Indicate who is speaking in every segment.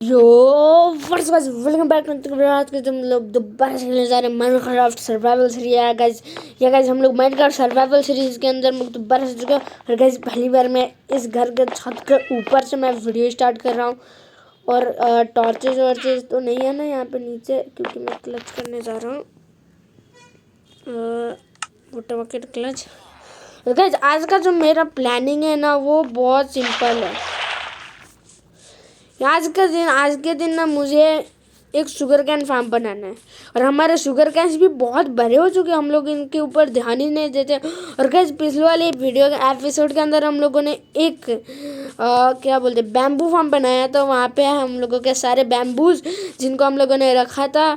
Speaker 1: Yo first guys welcome back to आज के तुम लोग दोबारा से खेलने जा रहे हैं माइनक्राफ्ट सर्वाइवल सीरीज। या गाइस हम लोग माइनक्राफ्ट सर्वाइवल सीरीज के अंदर दोबारा से चुके हैं। और गाइस पहली बार मैं इस घर के छत के ऊपर से मैं वीडियो स्टार्ट कर रहा हूँ। और टॉर्चेज वॉर्चेज तो नहीं है ना यहाँ पे नीचे, क्योंकि मैं क्लच करने जा रहा हूँ। Voter bucket clutch. गाइस आज का जो मेरा प्लानिंग है ना वो बहुत सिंपल है। आज के दिन ना मुझे एक शुगर कैन फार्म बनाना है। और हमारे शुगर कैन्स भी बहुत बड़े हो चुके हैं, हम लोग इनके ऊपर ध्यान ही नहीं देते। और गाइस पिछले वाले वीडियो एपिसोड के अंदर हम लोगों ने एक क्या बोलते बैम्बू फार्म बनाया। तो वहाँ पे हम लोगों के सारे बैम्बूज जिनको हम लोगों ने रखा था,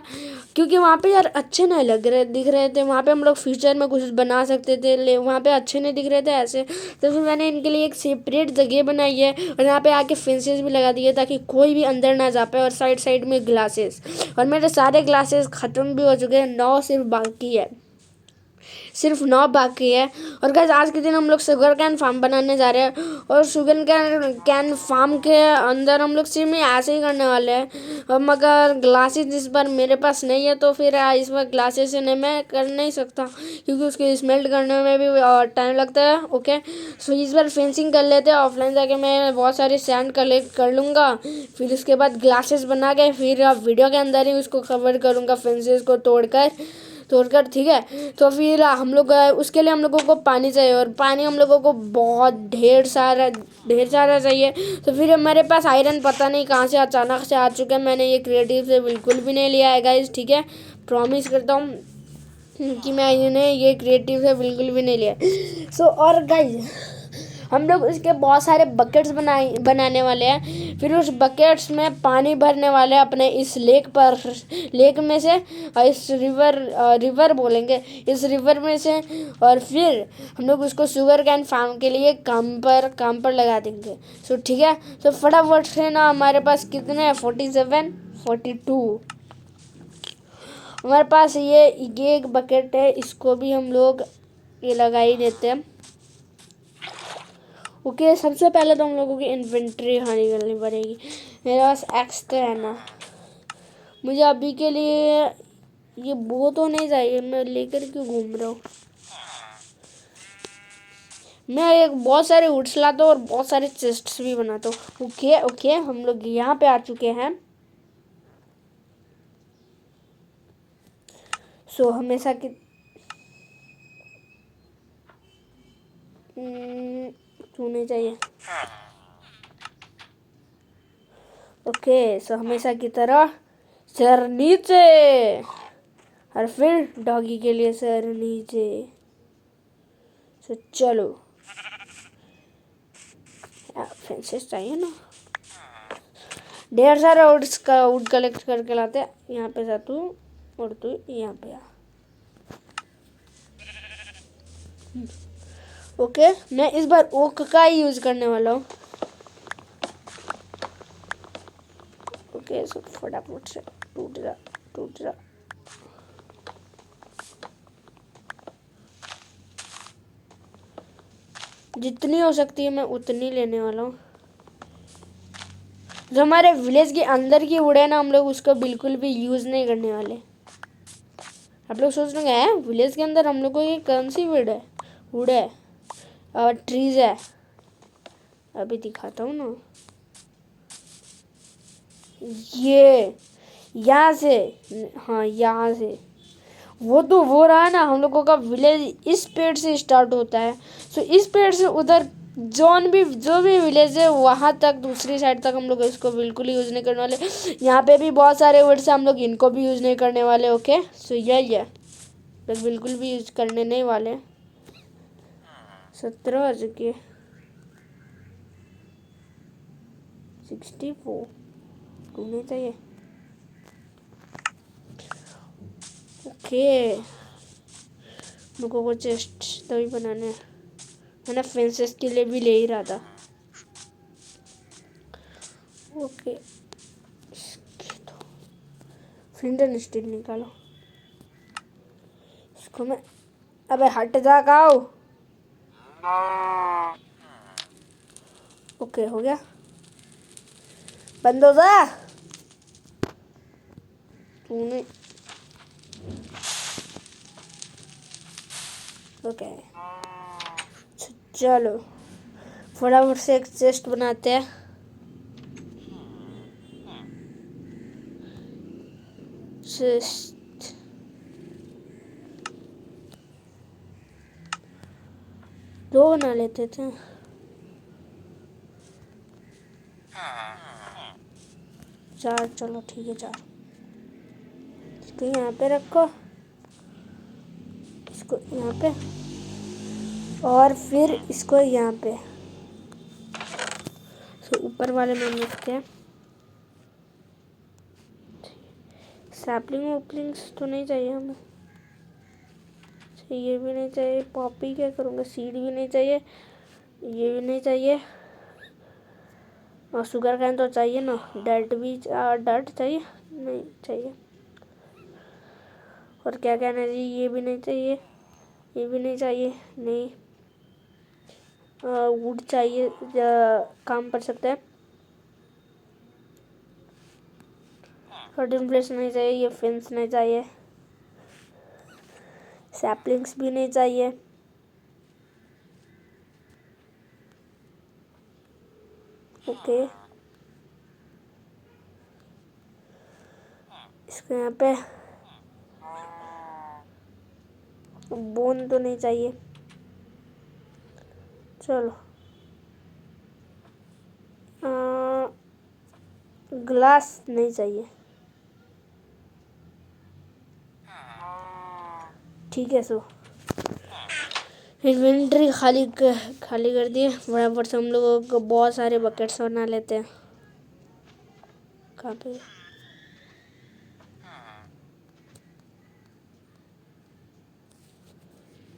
Speaker 1: क्योंकि वहाँ पे यार अच्छे नहीं दिख रहे थे। वहाँ पे हम लोग फ्यूचर में कुछ बना सकते थे, वहाँ पे अच्छे नहीं दिख रहे थे ऐसे। तो फिर मैंने इनके लिए एक सेपरेट जगह बनाई है और यहाँ पे आके फेंसेस भी लगा दिए ताकि कोई भी अंदर ना जा पाए। और साइड साइड में ग्लासेस, और मेरे सारे ग्लासेस ख़त्म भी हो चुके हैं, 9 सिर्फ बाकी है, सिर्फ 9 बाकी है। और गाइस आज के दिन हम लोग शुगर कैन फार्म बनाने जा रहे हैं। और शुगर कैन फार्म के अंदर हम लोग सिर्फ में ऐसे ही करने वाले हैं। और मगर ग्लासेस इस बार मेरे पास नहीं है, तो फिर इस बार ग्लासेस से नहीं मैं कर नहीं सकता, क्योंकि उसको स्मेल्ट करने में भी टाइम लगता है। ओके सो इस बार फेंसिंग कर लेते हैं। ऑफलाइन जाके मैं बहुत सारी सैंड कलेक्ट कर लूँगा, फिर उसके बाद ग्लासेस बना के फिर वीडियो के अंदर ही उसको कवर करूँगा फेंसेस को तोड़कर। ठीक है। तो फिर हम लोग उसके लिए हम लोगों को पानी चाहिए, और पानी हम लोगों को बहुत ढेर सारा चाहिए। तो फिर हमारे पास आयरन पता नहीं कहाँ से अचानक से आ चुका है। मैंने ये क्रिएटिव से बिल्कुल भी नहीं लिया है गाइस, ठीक है। प्रॉमिस करता हूँ कि मैं इन्हें ये क्रिएटिव से बिल्कुल भी नहीं लिया। सो और गाइस हम लोग इसके बहुत सारे बकेट्स बनाने वाले हैं। फिर उस बकेट्स में पानी भरने वाले हैं अपने इस लेक में से, इस रिवर बोलेंगे, इस रिवर में से। और फिर हम लोग उसको शुगर कैन फार्म के लिए काम पर लगा देंगे। सो ठीक है। तो फटाफट से ना हमारे पास कितने हैं, 47 42 हमारे पास ये एक बकेट है, इसको भी हम लोग ये लगा ही देते हैं। ओके सबसे पहले तो हम लोगों की इन्वेंट्री हानि करनी पड़ेगी। मेरे पास एक्स तो है ना, मुझे अभी के लिए ये वो तो नहीं चाहिए, मैं लेकर क्यों घूम रहा हूँ। मैं एक बहुत सारे वुड्स लाता हूँ और बहुत सारे चेस्ट्स भी बनाता हूँ। ओके हम लोग यहाँ पे आ चुके हैं। सो हमेशा की क्यों नहीं चाहिए। ओके सो हमेशा की तरह सर नीचे, और फिर डॉगी के लिए सर नीचे। सो चलो फेंसेस चाहिए ना, ढेर सारे वुड कलेक्ट करके लाते हैं। यहाँ पे जा तू और तू यहाँ पे आ। ओके मैं इस बार ओक का ही यूज करने वाला हूँ। ओके सो फटाफट से टूट जा। जितनी हो सकती है मैं उतनी लेने वाला हूँ। जो हमारे विलेज के अंदर की वुड है ना, हम लोग उसको बिल्कुल भी यूज नहीं करने वाले। आप लोग सोच रहे हैं विलेज के अंदर हम लोग को ये कौन सी वुड है और ट्रीज है। अभी दिखाता हूँ ना, ये यहाँ से, हाँ यहाँ से वो रहा ना, हम लोगों का विलेज इस पेड़ से स्टार्ट होता है। सो इस पेड़ से उधर जो भी विलेज है वहाँ तक, दूसरी साइड तक हम लोग इसको बिल्कुल यूज़ नहीं करने वाले। यहाँ पे भी बहुत सारे वर्ड्स हैं, हम लोग इनको भी यूज़ नहीं करने वाले। ओके सो यही है, लोग बिल्कुल भी यूज़ करने नहीं वाले। 17 हो चुकी 64 होने चाहिए। ओके लोगों को चेस्ट तभी बनाने हैं, मैंने फेंसेस के लिए भी ले ही रहा था। ओके फ्लिंट एंड स्टील निकालो इसको मैं, अबे हट जा गाओ। ओके हो गया, बंद हो जा। तूने ओके चलो फटाफट से एक चेस्ट बनाते हैं। चेस्ट दो बना लेते थे। चार, चलो ठीक है 4। इसको यहाँ पे रखो, इसको यहाँ पे, और फिर इसको यहाँ पे। तो ऊपर वाले में रखते हैं। सैपलिंग वैपलिंग्स तो नहीं चाहिए हमें, ये भी नहीं चाहिए। पॉपी क्या करूँगा, सीड भी नहीं चाहिए, ये भी नहीं चाहिए, और शुगर कैन तो चाहिए ना। डर्ट भी डर्ट चाहिए, नहीं चाहिए। और क्या कहना है जी, ये भी नहीं चाहिए, ये भी नहीं चाहिए, नहीं। वुड चाहिए, काम कर सकते हैं। कर्टन प्लेस नहीं चाहिए, ये फेंस नहीं चाहिए, सैपलिंग्स भी नहीं चाहिए। ओके इसको यहाँ पे, बोन तो नहीं चाहिए। चलो ग्लास नहीं चाहिए, ठीक है। सो इन्वेंट्री खाली कर दिए। बराबर से हम लोगों को बहुत सारे बकेट्स बना लेते हैं। कहाँ पे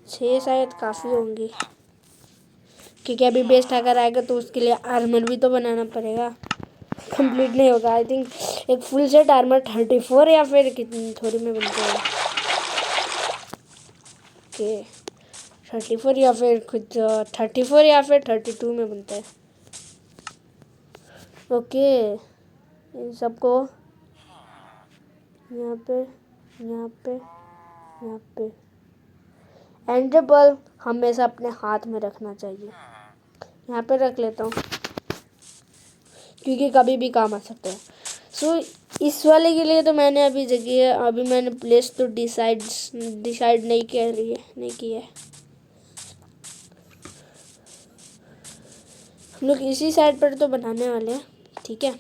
Speaker 1: 6 शायद काफ़ी होंगी, क्योंकि अभी बेस्ट अगर आएगा तो उसके लिए आर्मर भी तो बनाना पड़ेगा। कंप्लीट नहीं होगा आई थिंक। एक फुल सेट आर्मर 34 या फिर कितनी थोड़ी में बनते हैं। ओके 34 या फिर कुछ 34 या फिर 32 में बनता है। ओके इन सबको यहाँ पे, यहाँ पे, यहाँ पे। एंडरबल हमेशा अपने हाथ में रखना चाहिए। यहाँ पे रख लेता हूँ क्योंकि कभी भी काम आ सकता है। सो इस वाले के लिए तो मैंने अभी जगह, अभी मैंने प्लेस तो डिसाइड नहीं किया है। हम लोग इसी साइड पर तो बनाने वाले हैं, ठीक है।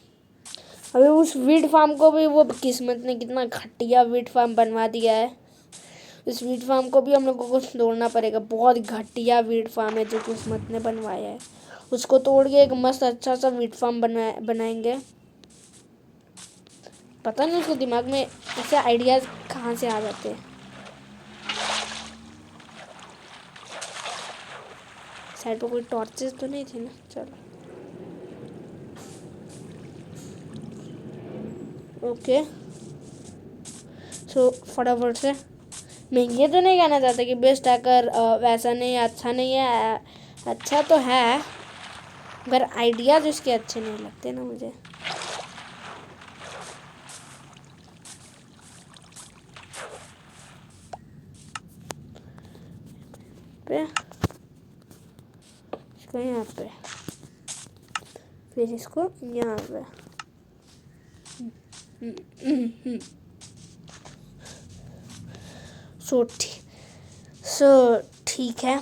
Speaker 1: अभी उस वीट फार्म को भी वो किस्मत ने कितना घटिया वीट फार्म बनवा दिया है। इस वीट फार्म को भी हम लोगों को तोड़ना पड़ेगा। बहुत घटिया वीट फार्म है जो किस्मत ने बनवाया है। उसको तोड़ के एक मस्त अच्छा सा वीट फार्म बनाएंगे। पता नहीं उसके दिमाग में ऐसे आइडियाज कहाँ से आ जाते हैं। साइड पर कोई टॉर्चेस तो नहीं थी ना। चलो ओके सो फटाफट से, मैं ये तो नहीं कहना चाहता कि बेस्ट हैकर वैसा नहीं है, अच्छा नहीं है। अच्छा तो है मगर आइडियाज उसके अच्छे नहीं लगते ना मुझे। पे इसको यहाँ पे, फिर इसको यहाँ पे। ठीक है।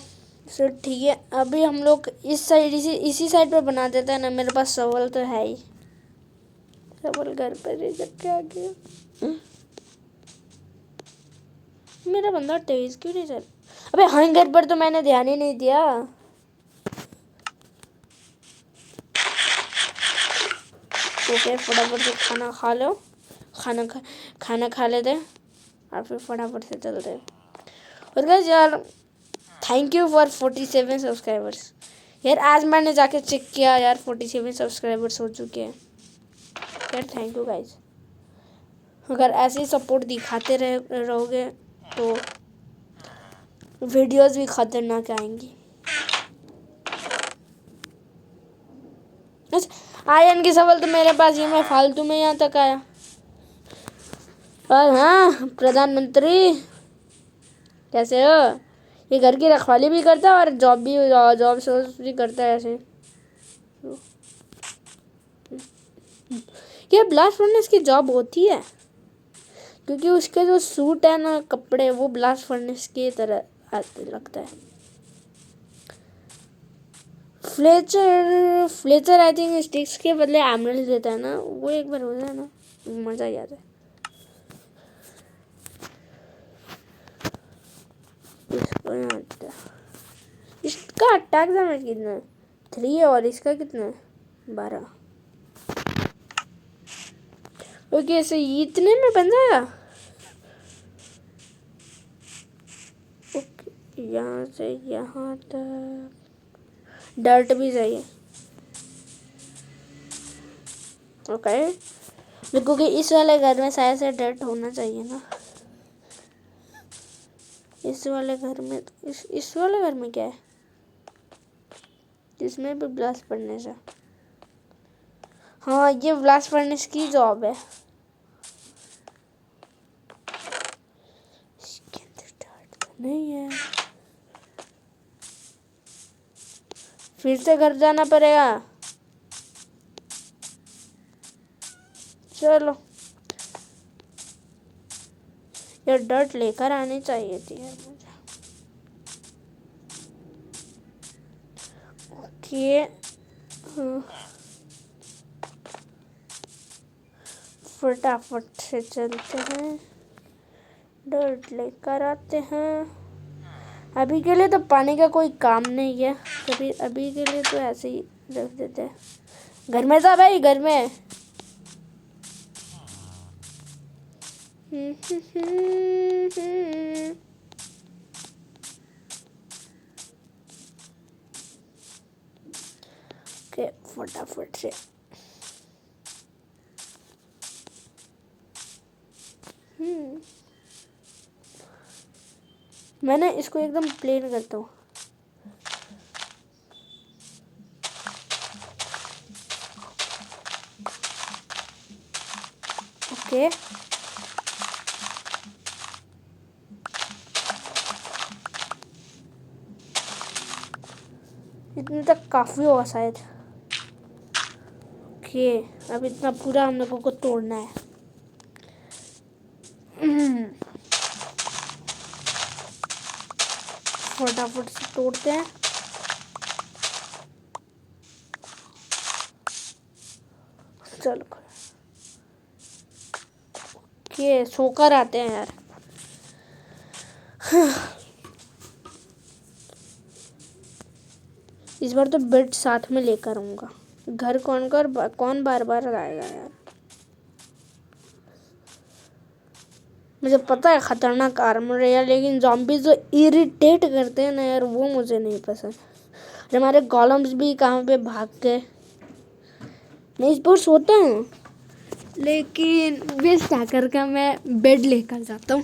Speaker 1: ठीक है अभी हम लोग इस साइड इसी साइड पे बना देते हैं ना। मेरे पास सवाल तो है ही, सवाल घर पर ही जब क्या गया। मेरा बंदा तेज क्यों नहीं चल। अबे हैंगर पर तो मैंने ध्यान ही नहीं दिया। ओके फटाफट से खाना खा लो, खाना खा लेते हैं और फिर फटाफट से चलते हैं। और गाइस यार थैंक यू फॉर 47 सब्सक्राइबर्स। यार आज मैंने जाके चेक किया यार 47 सब्सक्राइबर्स हो चुके हैं यार। Thank you guys. अगर ऐसे ही सपोर्ट दिखाते रहोगे तो वीडियोस भी खतरनाक आएंगी। अच्छा आयरन की सवाल तो मेरे पास ही, मैं फालतू में यहाँ तक आया। और हाँ प्रधानमंत्री, कैसे हो? ये घर की रखवाली भी करता है और जॉब सोर्स भी करता है ऐसे। ये ब्लास्ट फर्नेस की जॉब होती है क्योंकि उसके जो सूट है ना, कपड़े, वो ब्लास्ट फर्नेस की तरह आते लगता है। फ्लेचर आई थिंक स्टिक्स के बदले एमरल्ड देता है ना, वो एक बार हो जाए ना मजा ही आता है। इसका अटैक डैमेज कितना है? 3 है और इसका कितना है? 12। ओके सो इतने में बन जाएगा। ओके यहाँ से यहाँ तक डर्ट भी चाहिए। ओके क्योंकि इस वाले घर में शायद से डर्ट होना चाहिए ना। इस वाले घर में इस वाले घर में क्या है? इसमें भी ब्लास्ट फर्नेस है। हाँ ये ब्लास्ट फर्नेस की जॉब है। इसके अंदर डर्ट तो नहीं है। फिर से घर जाना पड़ेगा। चलो ये डर्ट लेकर आनी चाहिए थी यार मुझे। ओके फटाफट से चलते हैं, डर्ट लेकर आते हैं। अभी के लिए तो पानी का कोई काम नहीं है, तभी अभी के लिए तो ऐसे ही रख देते हैं। घर में जा भाई, घर में। ओके फटाफट से मैंने इसको एकदम प्लेन करता हूँ। ओके इतने तक काफी होगा शायद। ओके अब इतना पूरा हम लोगों को तोड़ना है। फटाफट से तोड़ते हैं। चलो ओके सोकर आते हैं यार। इस बार तो बेड साथ में लेकर आऊंगा। घर कौन बार बार आएगा यार। मुझे पता है खतरनाक आर्मर है यार, लेकिन ज़ॉम्बी जो इरिटेट करते हैं ना यार, वो मुझे नहीं पसंद। और हमारे कॉलम्स भी कहाँ पे भाग गए। मैं इस पर सोता हूँ लेकिन वेस्ट आकर का मैं बेड लेकर जाता हूँ।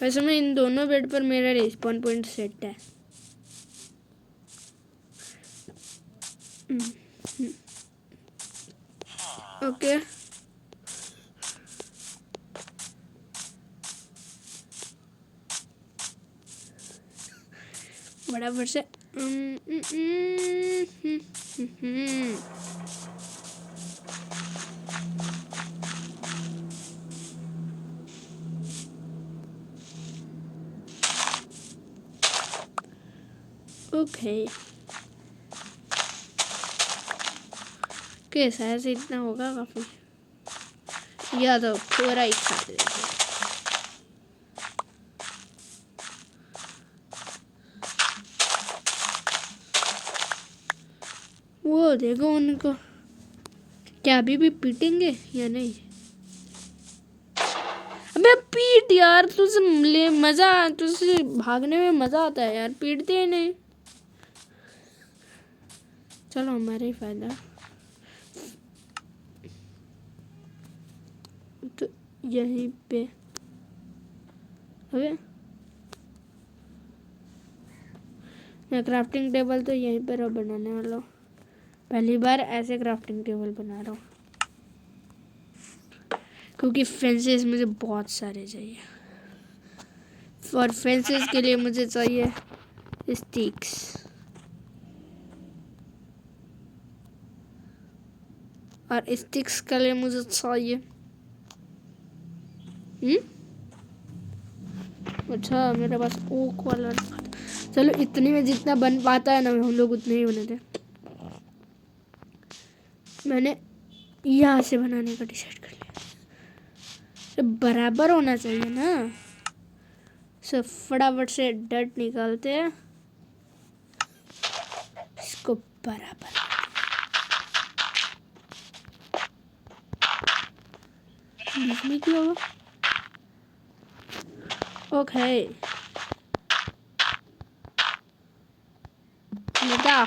Speaker 1: वैसे मैं इन दोनों बेड पर मेरा रिस्पॉन पॉइंट सेट है। ओके बराबर से ओके कैसा है, इतना होगा काफी, या तो पूरा ही खा देते। वो देखो उनको क्या अभी भी पीटेंगे या नहीं। अबे पीट यार, तुझे मजा, तुझे भागने में मजा आता है यार, पीटते ही नहीं। चलो हमारा ही फायदा। तो यहीं पे अबे मैं क्राफ्टिंग टेबल तो यहीं पर बनाने वाला हूँ। पहली बार ऐसे क्राफ्टिंग टेबल बना रहा हूँ। क्योंकि फेंसेस मुझे बहुत सारे चाहिए। और फेंसेस के लिए मुझे चाहिए स्टिक्स। और स्टिक्स के लिए मुझे चाहिए अच्छा मेरे पास ओक वाला। चलो इतने में जितना बन पाता है ना हम लोग उतने ही बने थे। मैंने यहाँ से बनाने का डिसाइड कर लिया। तो बराबर होना चाहिए ना। सब फटाफट से डट निकालते हैं, इसको बराबर। बीच में क्यों होगा? ओके बेटा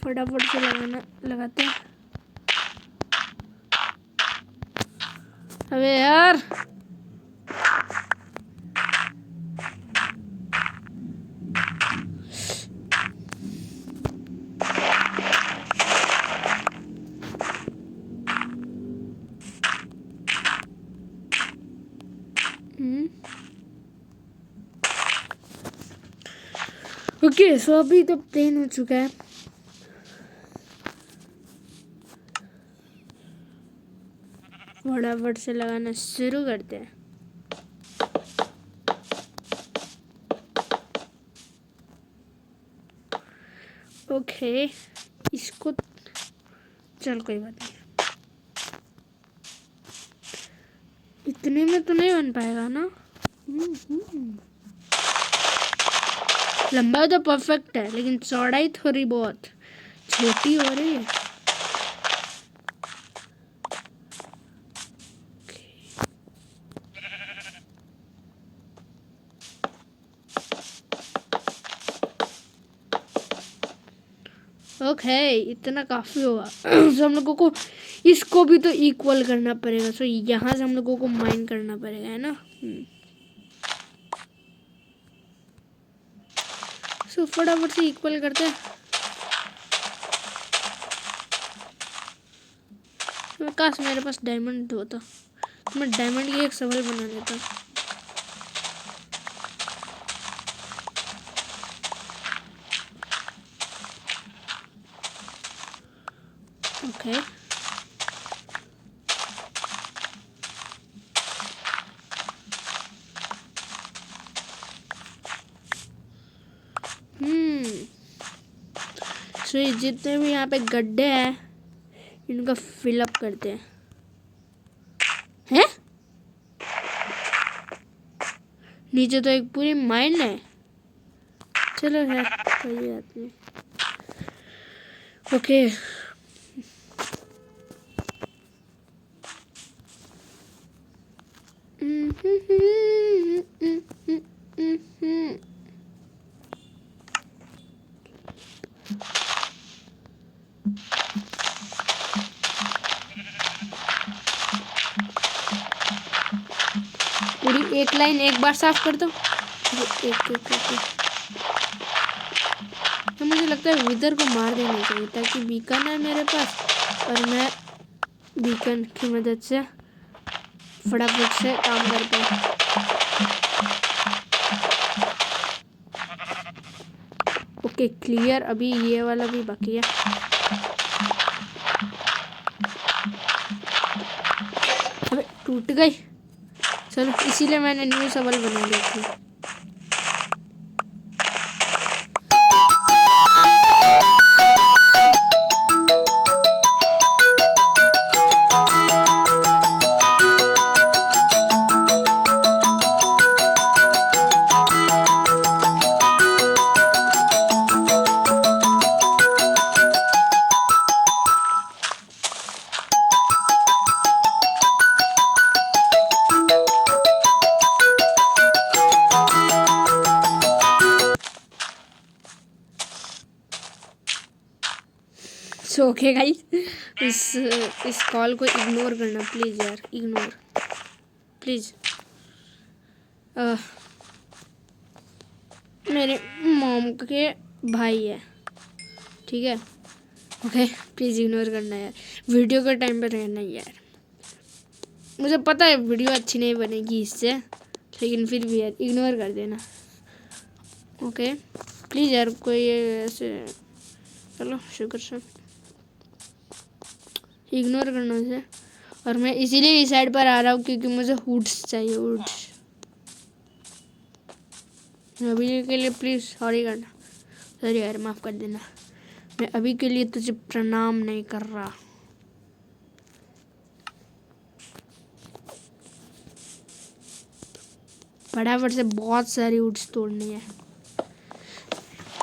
Speaker 1: फटाफट से लगाते हैं। अबे यार ओके सो अभी तो प्लेन हो चुका है। फटाफट से लगाना शुरू करते हैं। ओके इसको चल कोई बात नहीं, इतने में तो नहीं बन पाएगा ना। लंबाई तो परफेक्ट है लेकिन चौड़ाई थोड़ी बहुत छोटी हो रही है। ओके इतना काफी होगा। तो हम लोगों को इसको भी तो इक्वल करना पड़ेगा। सो यहाँ से हम लोगों को माइन करना पड़ेगा है ना। सो फटाफट से इक्वल करते हैं। काश मेरे पास डायमंड होता तो मैं डायमंड की एक सवाल बना लेता। ओके सो ये जितने भी यहाँ पे गड्ढे हैं इनका फिलअप करते हैं। हैं नीचे तो एक पूरी माइन है। चलो है कोई बात नहीं। ओके पूरी एक लाइन एक बार साफ कर दो। तो मुझे लगता है विदर को मार देना चाहिए ताकि बीकन है मेरे पास और मैं बीकन की मदद से फटाफट से काम कर पाऊँ। Okay clear. अभी ये वाला भी बाकी है। अबे टूट गई। चलो इसीलिए मैंने न्यू सवाल बना ली थी। सो ओके गाइस इस कॉल को इग्नोर करना प्लीज़ यार, इग्नोर प्लीज़। मेरे मॉम के भाई है ठीक है। ओके प्लीज़ इग्नोर करना यार, वीडियो के टाइम पे रहना यार। मुझे पता है वीडियो अच्छी नहीं बनेगी इससे, लेकिन फिर भी यार इग्नोर कर देना। ओके प्लीज़ यार, कोई ऐसे चलो शुक्र से इग्नोर करना उसे। और मैं इसीलिए इस साइड पर आ रहा हूँ क्योंकि मुझे हुड्स चाहिए, हुड्स। अभी के लिए प्लीज़ सॉरी करना, सॉरी यार माफ़ कर देना। मैं अभी के लिए तुझे प्रणाम नहीं कर रहा। फटाफट से बहुत सारी वुड्स तोड़नी है।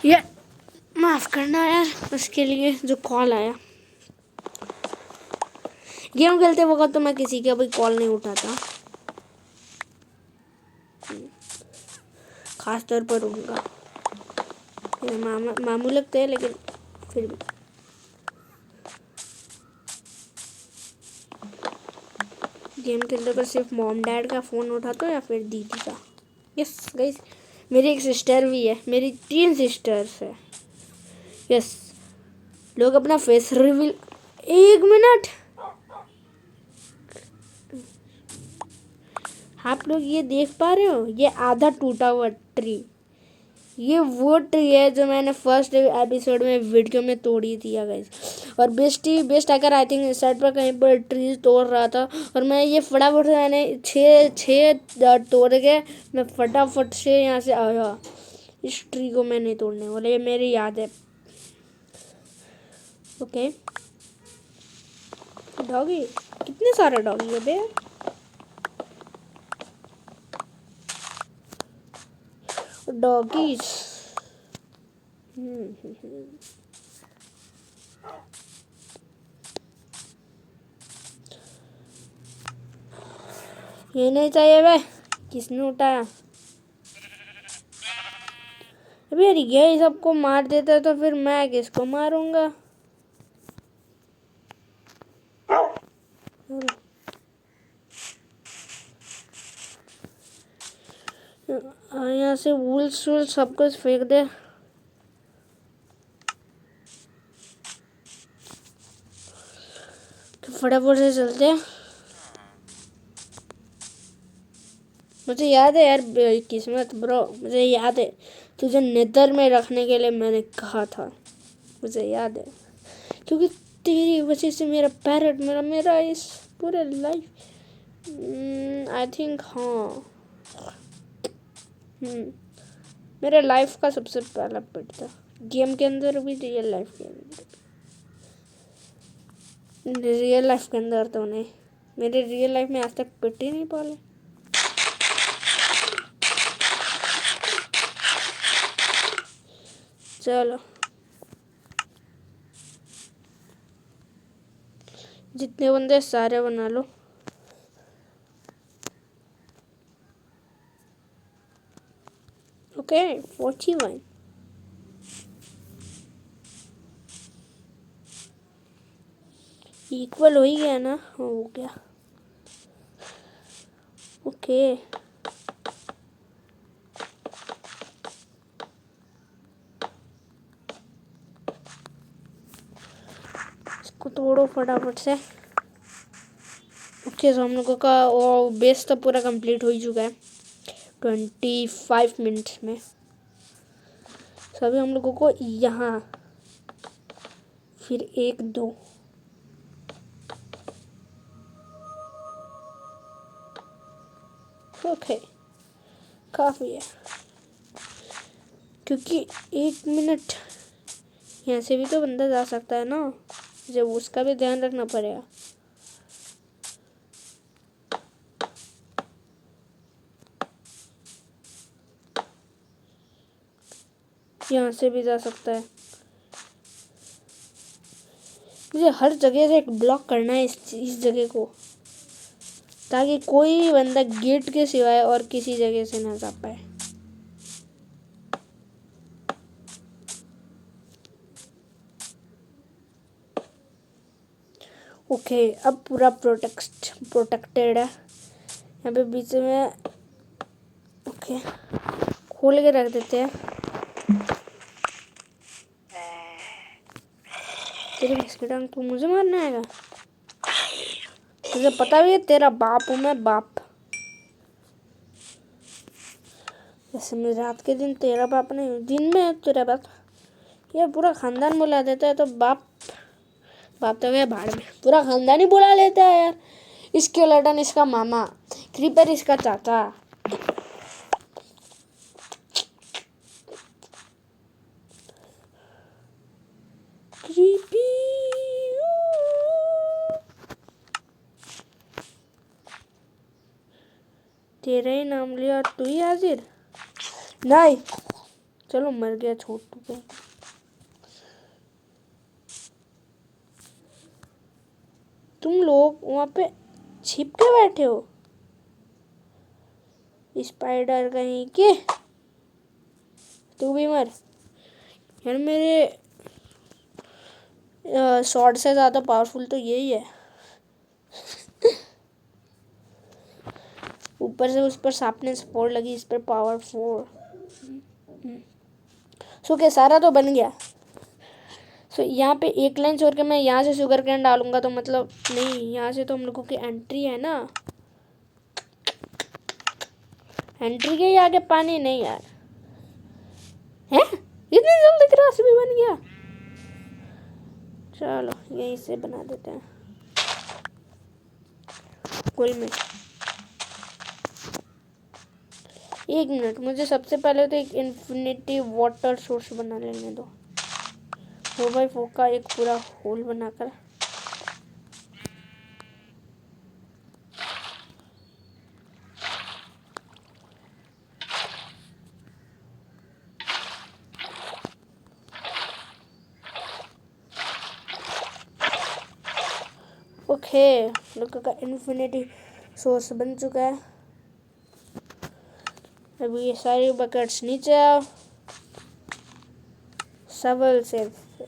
Speaker 1: ये माफ़ करना यार उसके लिए जो कॉल आया। गेम खेलते वक्त तो मैं किसी का भी कॉल नहीं उठाता, खास तौर पर उनका। मेरे मामू लगते हैं, लेकिन फिर भी गेम खेलते पर सिर्फ मॉम डैड का फ़ोन उठाता हूँ या फिर दीदी का। यस गाइस, मेरी एक सिस्टर भी है, मेरी 3 सिस्टर्स है। यस, लोग अपना फेस रिवील, 1 मिनट, आप लोग ये देख पा रहे हो, ये आधा टूटा हुआ ट्री, ये वो ट्री है जो मैंने फर्स्ट एपिसोड में वीडियो में तोड़ी थी गाइस। और बेस्ट अगर आई थिंक इस साइड पर कहीं पर ट्री तोड़ रहा था, और मैं ये फटाफट से मैंने छः तोड़ के मैं फटाफट से यहाँ से आया। इस ट्री को मैं नहीं तोड़ने वाला, ये मेरी याद है। ओके डॉगी, कितने सारे डॉगी है बे। डॉगीज ये नहीं चाहिए बे, किसने उठाया। अबे यार ये सबको मार देता तो फिर मैं किसको मारूंगा। यहाँ से वूल्स सब कुछ फेंक दे। फटाफट से चलते हैं। मुझे याद है यार किस्मत ब्रो, मुझे याद है तुझे नेदर में रखने के लिए मैंने कहा था, मुझे याद है, क्योंकि तेरी वजह से मेरा पैरट, मेरा इस पूरे लाइफ आई थिंक हाँ मेरे लाइफ का सबसे पहला पेट था, गेम के अंदर भी, रियल लाइफ के अंदर। रियल लाइफ के अंदर तो नहीं, मेरे रियल लाइफ में आज तक पेट ही नहीं पाले। चलो जितने बंदे सारे बना लो। ओके 41 इक्वल हो ही गया ना, हो गया। ओके इसको तोड़ो फटाफट से। ओके तो हम लोगों का वो बेस तो पूरा कंप्लीट हो ही चुका है 25 मिनट्स में। सभी हम लोगों को यहाँ फिर 1 2 ओके काफ़ी है, क्योंकि 1 मिनट यहाँ से भी तो बंदा जा सकता है ना, जब उसका भी ध्यान रखना पड़ेगा। यहाँ से भी जा सकता है। मुझे हर जगह से एक ब्लॉक करना है इस जगह को, ताकि कोई बंदा गेट के सिवाय और किसी जगह से ना जा पाए। ओके अब पूरा प्रोटेक्टेड है यहाँ पे बीच में। ओके खोल के रख देते हैं। तेरे भैंस की टांग तू मुझे मारने आएगा? तुझे पता भी है तेरा बाप हूँ मैं, बाप। वैसे मैं रात के दिन तेरा बाप नहीं हूँ, दिन में है तेरा बाप। ये पूरा खानदान बुला देता है तो बाप बाप तो गया भाड़ में, पूरा खानदान ही बुला लेता है यार। इसके लटन इसका मामा, क्रीपर इसका चाचा। क्रीपी तेरा ही नाम लिया और तू ही हाजिर? नहीं, चलो मर गया छोटू पे। तुम लोग वहां पे छिप के बैठे हो, स्पाइडर कहीं के। तू भी मर यार। मेरे शॉर्ट से ज़्यादा पावरफुल तो यही है। ऊपर से उस पर सांप ने सपोर्ट लगी, इस पर पावर 4। सो क्या सारा तो बन गया। सो यहाँ पे एक लाइन छोड़ के मैं यहाँ से शुगर कैन डालूंगा तो मतलब नहीं, यहाँ से तो हम लोगों की एंट्री है ना। एंट्री के ही आगे पानी नहीं यार है। इतनी जल्दी ग्रास भी बन गया। चलो यहीं से बना देते हैं कुल में। एक मिनट, मुझे सबसे पहले तो एक इन्फिनिटी वाटर सोर्स बना लेने दो। 4x4 का एक पूरा होल बनाकर। ओके, लोगों का इन्फिनिटी सोर्स बन चुका है। अभी ये सारी बकेट्स नीचे आओ, शवल से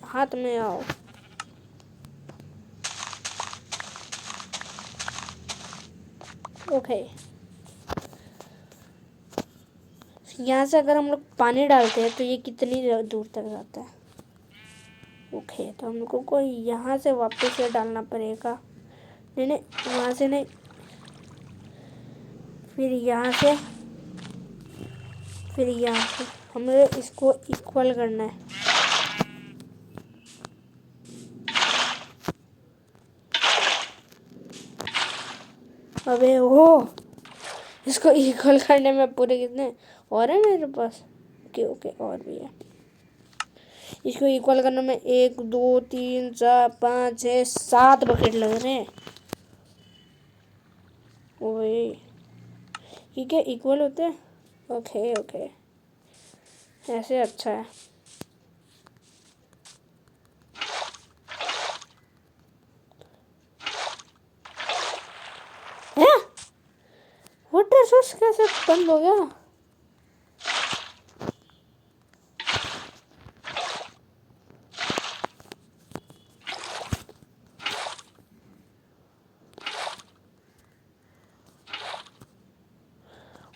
Speaker 1: हाथ में आओ। ओके, यहाँ से अगर हम लोग पानी डालते हैं तो ये कितनी दूर तक जाता है? ओके, तो हम लोगों को यहाँ से वापस से डालना पड़ेगा। नहीं नहीं, वहाँ से नहीं, फिर यहाँ से, फिर यहाँ से हमें इसको इक्वल करना है। अबे ओ, इसको इक्वल करने में पूरे कितने और है मेरे पास? ओके ओके, और भी है। इसको इक्वल करने में 1 2 3 4 5 6 7 बकेट लग रहे हैं। ओए ठीक है, इक्वल होते हैं। ओके ओके, ऐसे अच्छा है। हैं? वाटर सोर्स कैसे बंद हो गया?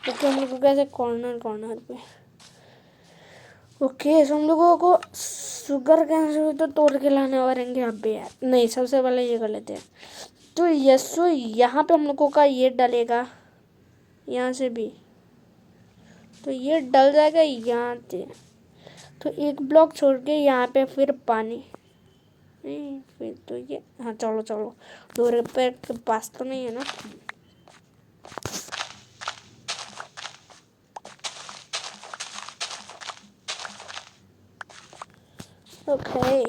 Speaker 1: ओके, हम लोग को कैसे कॉर्नर कॉर्नर पे। ओके, तो हम लोगों को शुगर कैन से तो तोड़ के लाने पड़ेंगे अभी यार। नहीं, सबसे पहले ये कर लेते हैं। तो यस्सो यहाँ पे हम लोगों का ये डलेगा, यहाँ से भी तो ये डल जाएगा यहाँ से। तो एक ब्लॉक छोड़ के यहाँ पे फिर पानी नहीं, फिर तो ये हाँ चलो चलो, 2 रुपये के पास तो नहीं है ना। Okay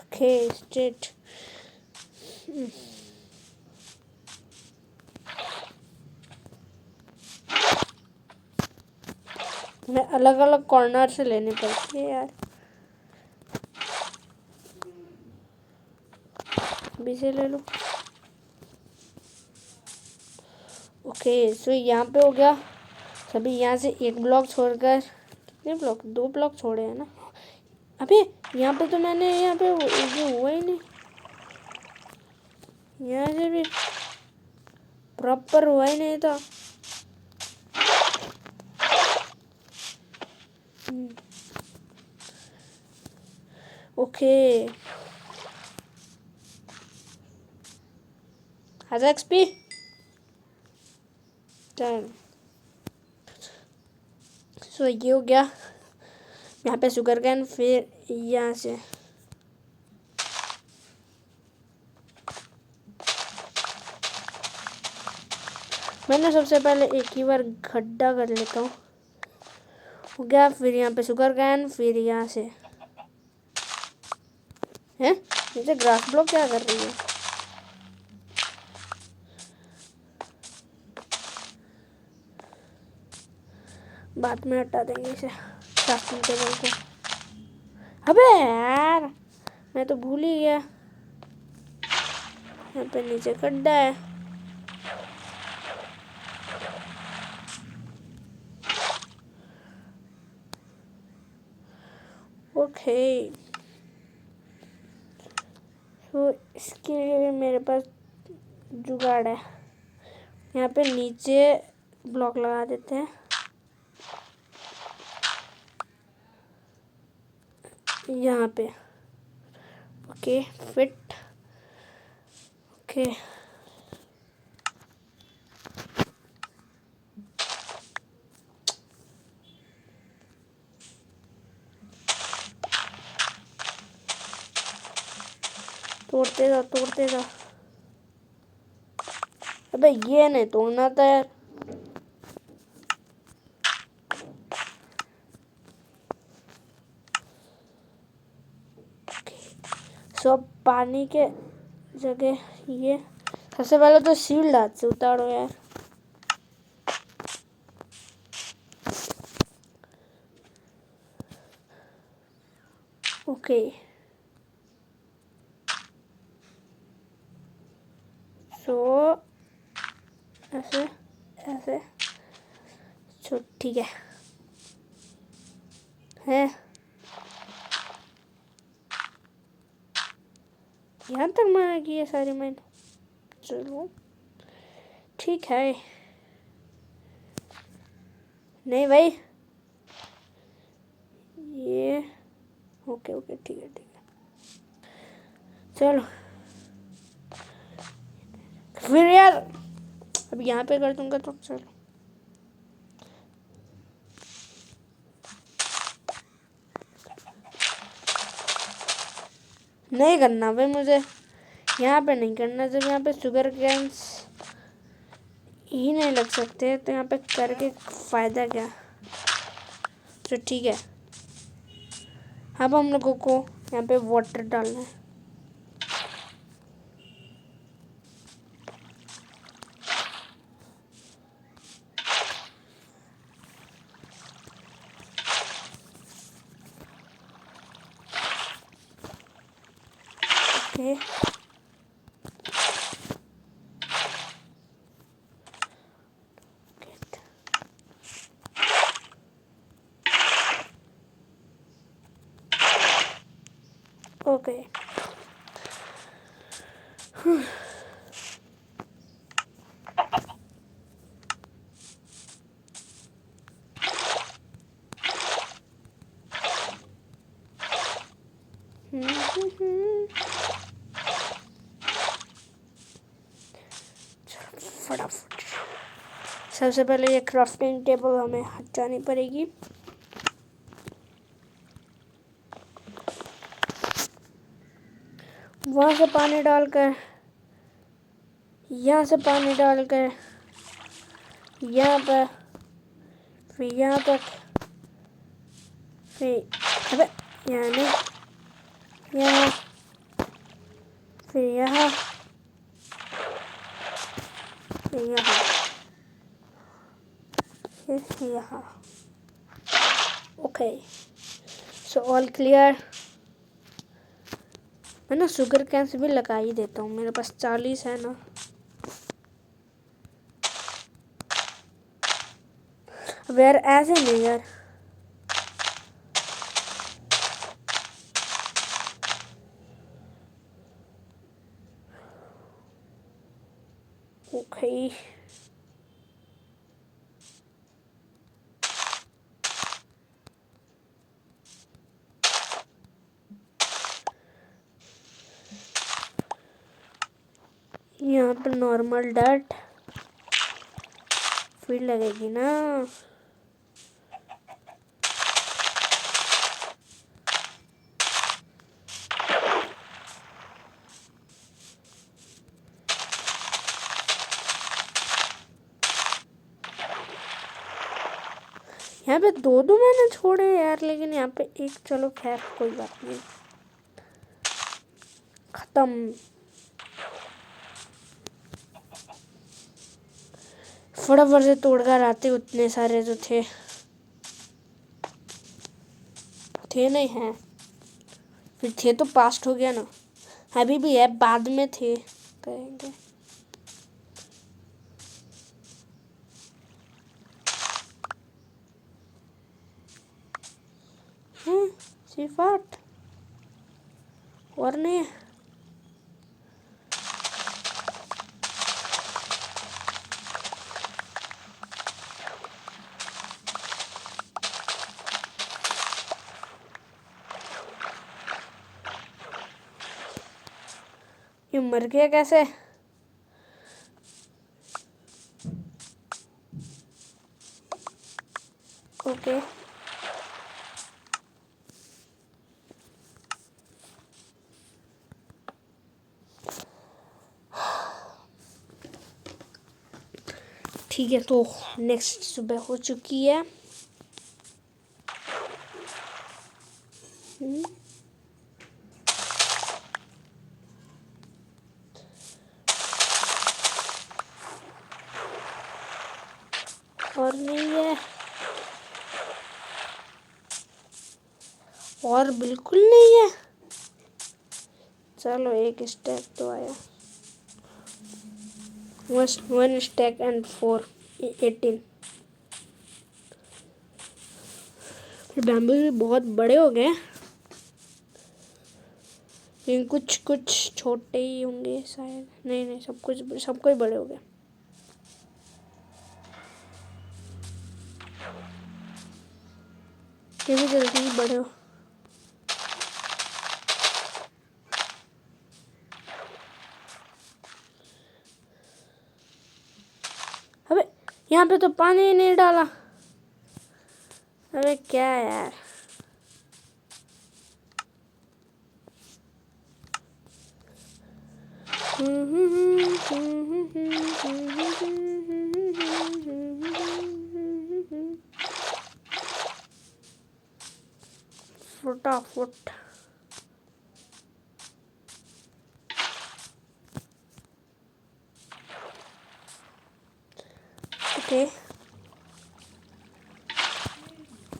Speaker 1: okay straight. मैं अलग अलग कॉर्नर से लेने पड़ती है यार। अभी से ले लो। ओके, सो यहाँ पे हो गया। सभी यहाँ से एक ब्लॉक छोड़कर, कितने ब्लॉक? 2 ब्लॉक छोड़े हैं ना। अबे यहाँ पे तो मैंने यहाँ पे ये हुआ ही नहीं, यहाँ से भी प्रॉपर हुआ ही नहीं था। ओके आजा एक्सपी चल। सो ये हो गया यहाँ पे शुगर कैन। फिर यहाँ से मैंने सबसे पहले एक ही बार गड्ढा कर लेता हूँ, हो गया। फिर यहाँ पे शुगर कैन, फिर यहाँ से हैं नीचे ग्रास ब्लॉक क्या कर रही है। बाद में हटा देंगे इसे क्राफ्टिंग टेबल को। अबे यार मैं तो भूल ही गया, यहाँ पे नीचे गड्ढा है। ओके तो इसके लिए मेरे पास जुगाड़ है। यहाँ पे नीचे ब्लॉक लगा देते हैं, यहाँ पे। Okay fit. ओके तोड़ते जा। अबे ये नहीं तोड़ना था यार। सब पानी के जगह ये सबसे पहले तो शील्ड हाथ से उतारो यार। ओके सो ऐसे ऐसे ठीक है यहाँ तक मैंने की है सारी मैंने। चलो ठीक है। नहीं भाई ये ओके ठीक है चलो। फिर यार अब यहाँ पे कर दूंगा तो चलो। नहीं करना भाई मुझे, यहाँ पे नहीं करना। जब यहाँ पे शुगर कैन्स ही नहीं लग सकते तो यहाँ पे करके फ़ायदा क्या। तो ठीक है अब हम लोगों को यहाँ पे वाटर डालना है। ओके ओके फटाफट सबसे पहले ये क्राफ्टिंग टेबल हमें हटानी पड़ेगी। वहाँ से पानी डालकर यहाँ से पानी डालकर यहाँ पर फिर यहाँ तक, फिर अबे यहाँ नहीं यहाँ, फिर यहाँ, फिर यहाँ, फिर यहाँ। Okay so all clear. मैं ना शुगर कैन भी लगा ही देता हूँ, मेरे पास 40 है ना। अब यार ऐसे नहीं यार, ओके, यहाँ पर नॉर्मल डर्ट फिर लगेगी ना। यहाँ पे दो दो मैंने छोड़े यार, लेकिन यहाँ पे एक, चलो खैर कोई बात नहीं, खत्म। फटाफट से तोड़कर आते, उतने सारे जो थे नहीं हैं, फिर थे तो पास्ट हो गया ना, अभी भी है, बाद में थे कहेंगे। सिर्फ 8 और नहीं है। ये मर गया कैसे? ओके, ठीक है, तो नेक्स्ट सुबह हो चुकी है। और नहीं है, और बिल्कुल नहीं है। चलो एक स्टैक तो आया, 1 स्टैक एंड 4 18। बैम्बू भी बहुत बड़े हो गए, लेकिन कुछ कुछ छोटे ही होंगे शायद। नहीं नहीं, सब कुछ बड़े हो गए। ये भी जल्दी ही बड़े हो। अबे यहाँ पे तो पानी ही नहीं डाला। अबे क्या यार, फटाफट। ओके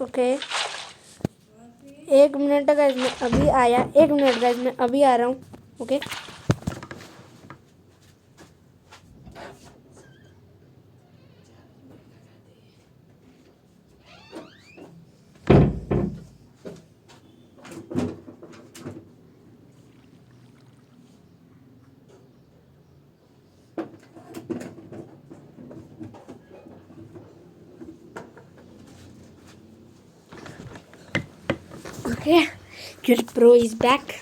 Speaker 1: ओके, 1 मिनट गाइस, मैं अभी आया। 1 मिनट गाइस, मैं अभी आ रहा हूँ। Okay okay, your pro is back.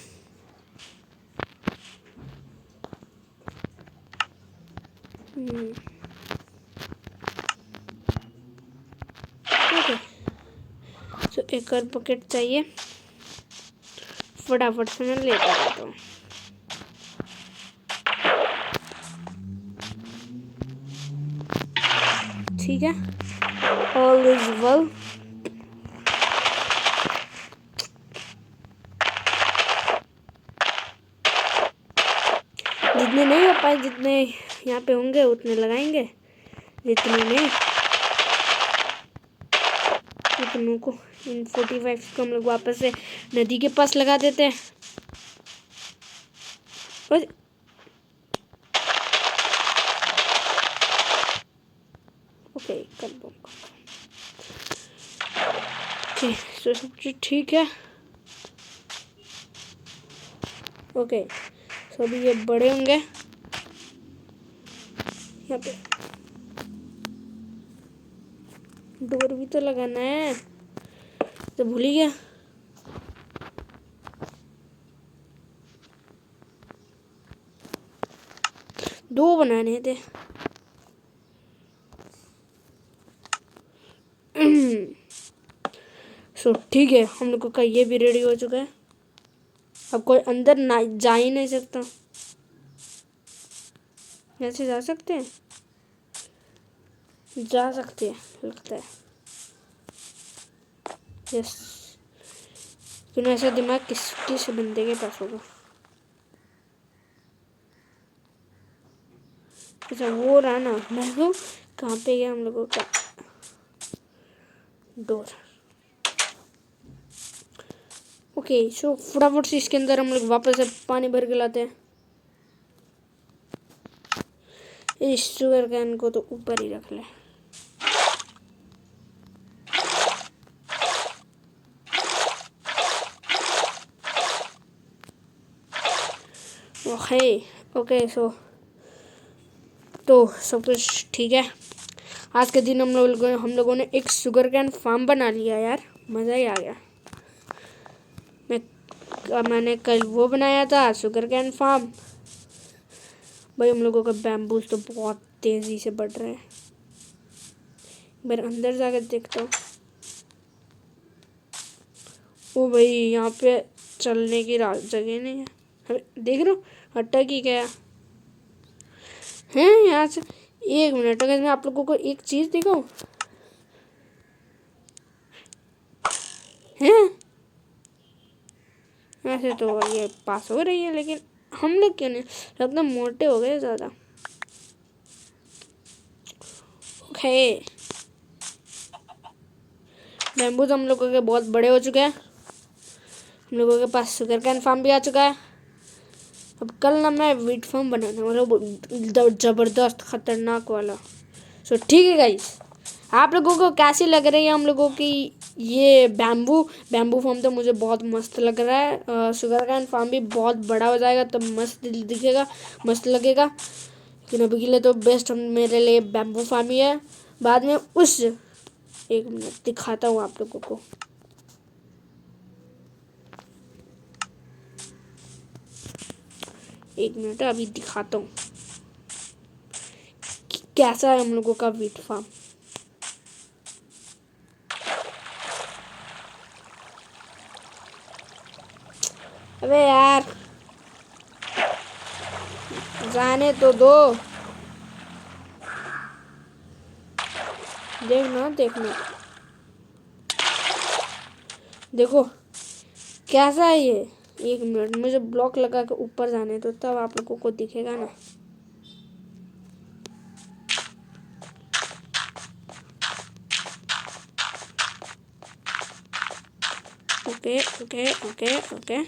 Speaker 1: Okay, तो एक और बकेट चाहिए, फटाफट से मैं लेकर आता हूँ। ठीक है, ऑल इज वेल। जितने नहीं हो पाए, जितने यहाँ पे होंगे उतने लगाएंगे, जितने नहीं उतनों को इन 45 को हम लोग वापस से नदी के पास लगा देते हैं। ओके, कर दूँगा। ओके, तो सब चीज़ ठीक है। ओके, सभी ये बड़े होंगे। यहाँ पे डोर भी तो लगाना है, तो भूल ही गया। दो बनाने थे। सो ठीक है, हम लोगों का ये भी रेडी हो चुका है। अब कोई अंदर ना जा ही नहीं सकता। ऐसे जा सकते हैं, जा सकते हैं लगता है। यस, क्यों ऐसा दिमाग किस बंदे के पास होगा। अच्छा वो रहा ना, मैं तो कहाँ पे गया हम लोगों का डोर। ओके सो फटाफट से इसके अंदर हम लोग वापस से पानी भर के लाते हैं। इस शुगर कैन को तो ऊपर ही रख ले। ओके ओके सो तो सब कुछ ठीक है। आज के दिन हम लोगों ने एक शुगर कैन फार्म बना लिया यार, मज़ा ही आ गया। मैंने कल वो बनाया था शुगर कैन फार्म। भाई हम लोगों का बैम्बूज तो बहुत तेज़ी से बढ़ रहे हैं। मेरे अंदर जाकर देखता हूँ। ओ भाई यहाँ पे चलने की जगह नहीं है। देख रहे हो हट्टा की क्या है यहाँ से। एक मिनट अगर मैं आप लोगों को एक चीज़ दिखाऊं हैं, ऐसे तो ये पास हो रही है, लेकिन हम लोग क्यों नहीं लगता मोटे हो गए ज़्यादा। ओके बैम्बूज हम लोगों के बहुत बड़े हो चुके हैं। हम लोगों के पास शुगर कैन फार्म भी आ चुका है। अब कल ना मैं वीट फार्म बनाना, मतलब ज़बरदस्त खतरनाक वाला। सो ठीक है गाइस, आप लोगों को कैसी लग रही है हम लोगों की ये बैम्बू फार्म। तो मुझे बहुत मस्त लग रहा है। शुगर कैन फार्म भी बहुत बड़ा हो जाएगा तो मस्त दिखेगा, मस्त लगेगा। लेकिन अभी के लिए तो बेस्ट मेरे लिए बैम्बू फार्म ही है। बाद में उस एक मिनट दिखाता हूँ आप लोगों को। एक मिनट अभी दिखाता हूँ कैसा है हम लोगों का वीट फार्म। अबे यार जाने तो दो। देखना देखो कैसा है ये। एक मिनट मुझे ब्लॉक लगा के ऊपर जाने तो तब आप लोगों को दिखेगा ना। ओके ओके ओके ओके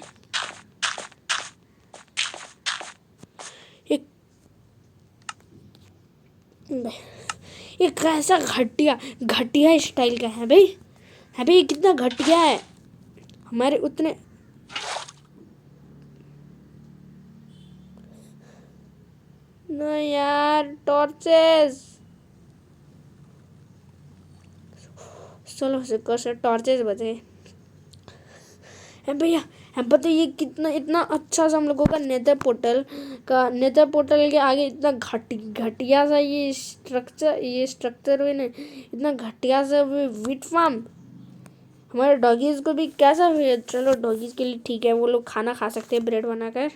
Speaker 1: ये कैसा घटिया स्टाइल का है भाई। है भाई कितना घटिया है। हमारे उतने ना यार टॉर्चेस। चलो से टॉर्चेस बचे है भैया। हम पता ये कितना इतना अच्छा सा हम लोगों का नेदर पोर्टल के आगे इतना घटिया सा ये स्ट्रक्चर हुए ना, इतना घटिया सा वीट फार्म। हमारे डॉगीज को भी कैसा हुआ। चलो डॉगीज के लिए ठीक है, वो लोग खाना खा सकते हैं ब्रेड बनाकर।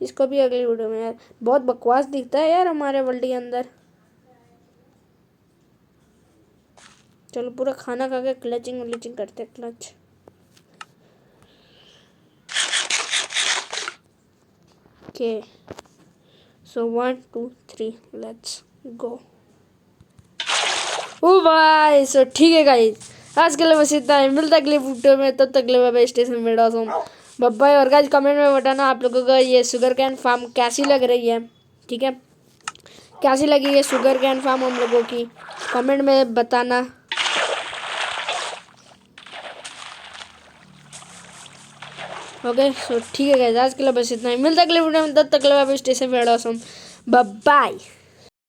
Speaker 1: इसको भी अगली वीडियो में। यार बहुत बकवास दिखता है यार हमारे वर्ल्ड के अंदर। चलो पूरा खाना खा के क्लचिंग करते clutch. Okay so 1 2 3 let's go. ओ भाई सो ठीक है गाइस, आज के लिए बस इतना ही। मिलता है अगले वीडियो में, तब तक ले बाय स्टेशन में बाय। और गाइस कमेंट में बताना आप लोगों को ये शुगर कैन फार्म कैसी लग रही है। ठीक है, कैसी लगी ये शुगर कैन फार्म हम लोगों की, कमेंट में बताना। ओके सो ठीक है गाइस, आज के लिए बस इतना ही। मिलता है अगले वीडियो में, तब तक के लिए स्टेशन पे, बाय बाय।